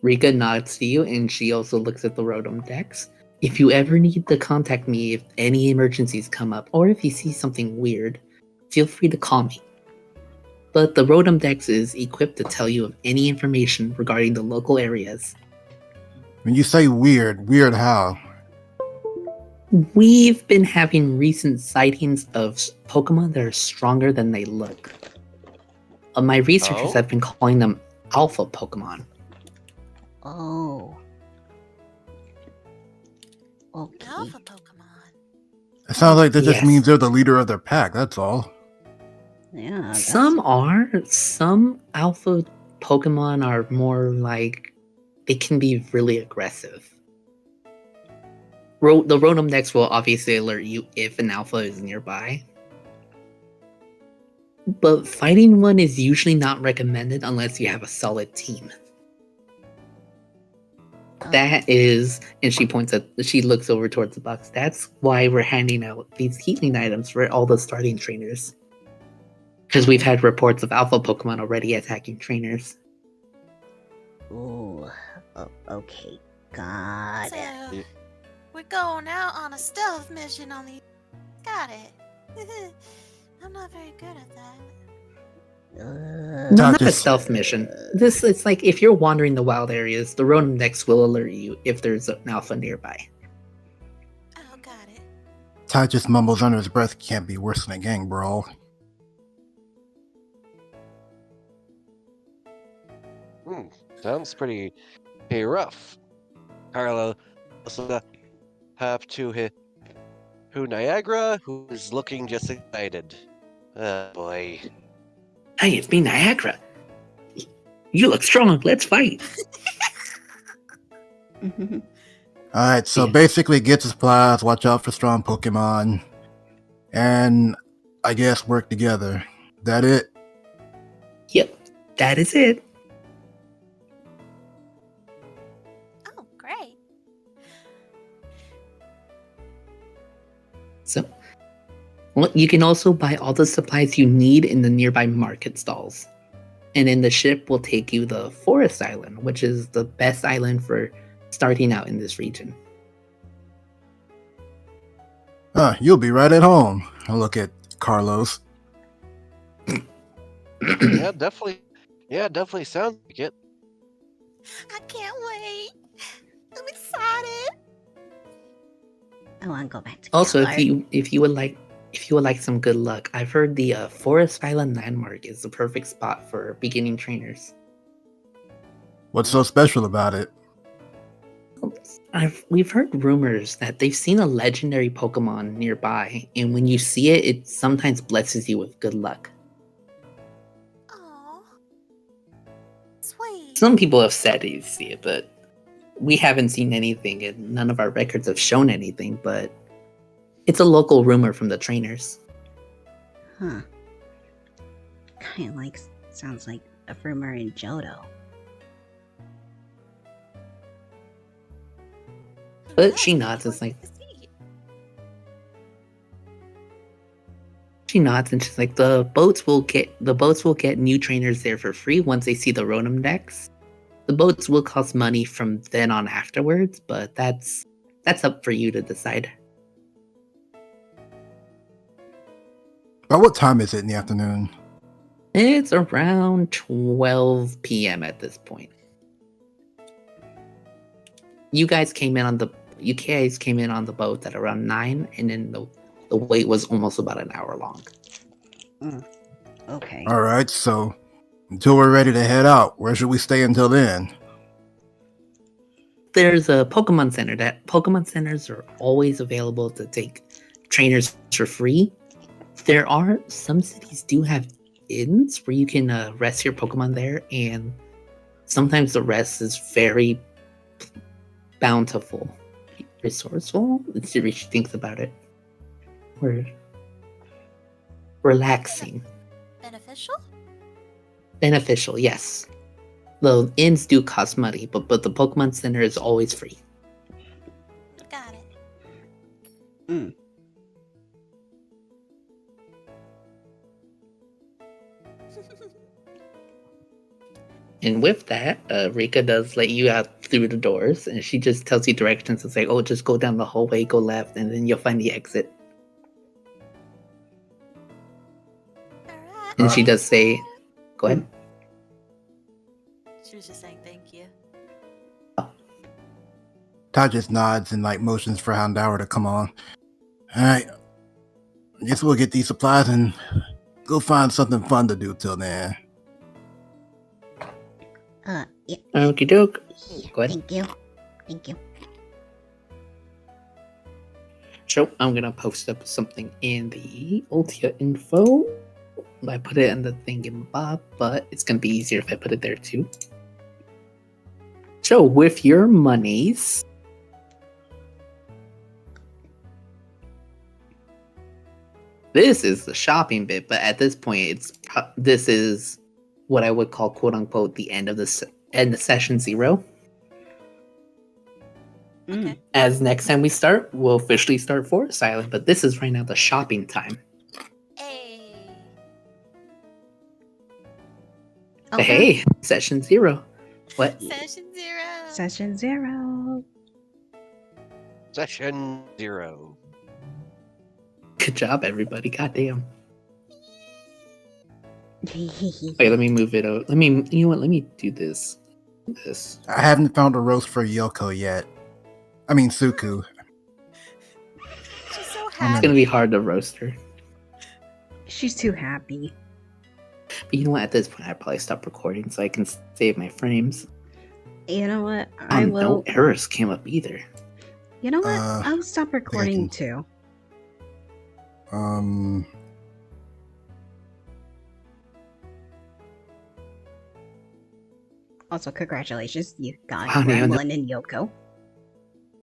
Rika nods to you, and she also looks at the Rotom Dex. If you ever need to contact me if any emergencies come up, or if you see something weird, feel free to call me. But the Rotom Dex is equipped to tell you of any information regarding the local areas. When you say weird how? We've been having recent sightings of Pokemon that are stronger than they look. My researchers Oh? have been calling them Alpha Pokemon. Oh. Okay. Alpha Pokemon. It sounds like that just Yes. means they're the leader of their pack, that's all. Yeah. that's- Some are. Some Alpha Pokemon are more like they can be really aggressive. The Rotom Dex will obviously alert you if an Alpha is nearby. But fighting one is usually not recommended unless you have a solid team. That is, and she looks over towards the box. That's why we're handing out these healing items for all the starting trainers. Because we've had reports of Alpha Pokemon already attacking trainers. Ooh. Oh, okay. Got So, it. Yeah. we're going out on a stealth mission on the... Got it. I'm not very good at that. No, Not not a just- stealth mission. It's like if you're wandering the wild areas, the Rotom Dex will alert you if there's an Alpha nearby. Oh, got it. Ty just mumbles under his breath, can't be worse than a gang brawl. Sounds pretty rough. Carlo also have to who Niagara, who's looking just excited. Oh boy. Hey, it's me, Niagara. You look strong. Let's fight. Alright, so Yeah. basically get supplies, watch out for strong Pokemon, and I guess work together. That it? Yep, that is it. Oh, great. So, well, you can also buy all the supplies you need in the nearby market stalls. And then the ship will take you the Forest Island, which is the best island for starting out in this region. You'll be right at home. I look at Carlos. Yeah, definitely. Yeah, definitely sounds like it. I can't wait. I'm excited. I want to go back to Also, Gaylord. if you would like some good luck, I've heard the Forest Island landmark is the perfect spot for beginning trainers. What's so special about it? We've heard rumors that they've seen a legendary Pokemon nearby, and when you see it, it sometimes blesses you with good luck. Aw. Sweet. Some people have said they see it, but we haven't seen anything, and none of our records have shown anything, but it's a local rumor from the trainers. Huh. Kind of like, sounds like a rumor in Johto. But she nods, it's like, she nods and she's like, the boats will get new trainers there for free once they see the Rotom decks. The boats will cost money from then on afterwards, but that's up for you to decide. About what time is it in the afternoon? It's around 12 p.m. at this point. You guys came in on the boat at around 9, and then the wait was almost about an hour long. Okay. All right, so until we're ready to head out, where should we stay until then? There's a Pokemon Center. Pokemon Centers are always available to take trainers for free. There are some cities do have inns where you can rest your Pokemon there, and sometimes the rest is very bountiful, resourceful. Let's see what she thinks about it. Or relaxing. Beneficial, yes. The inns do cost money, but the Pokemon Center is always free. Got it. And with that, Rika does let you out through the doors, and she just tells you directions. It's like, oh, just go down the hallway, go left, and then you'll find the exit. Alright. And she does say, go ahead. She was just saying thank you. Todd just nods and like motions for Houndour to come on. All right, I guess we'll get these supplies and go find something fun to do till then. Yeah. Okie doke. Go ahead. Thank you. So I'm gonna post up something in the Ultia info. I put it in the thingamabob, but it's gonna be easier if I put it there too. So with your monies, this is the shopping bit, but at this point, this is what I would call "quote unquote" the end of session 0. Okay. As next time we start, we'll officially start Forest Island, but this is right now the shopping time. Hey. Okay. Hey, session 0. What? Session 0. Session 0. Session 0. Good job, everybody. Goddamn. Wait, Wait, let me move it out. You know what? Let me do this. I haven't found a roast for Yoko yet. I mean Suku. She's so It's happy. gonna be hard to roast her. She's too happy. But you know what? At this point, I'd probably stop recording so I can save my frames. You know what? I No will. errors came up either. You know what? Uh, I'll stop recording can- too. Also, congratulations. You got Wow, Neon, Gremlin and Yoko.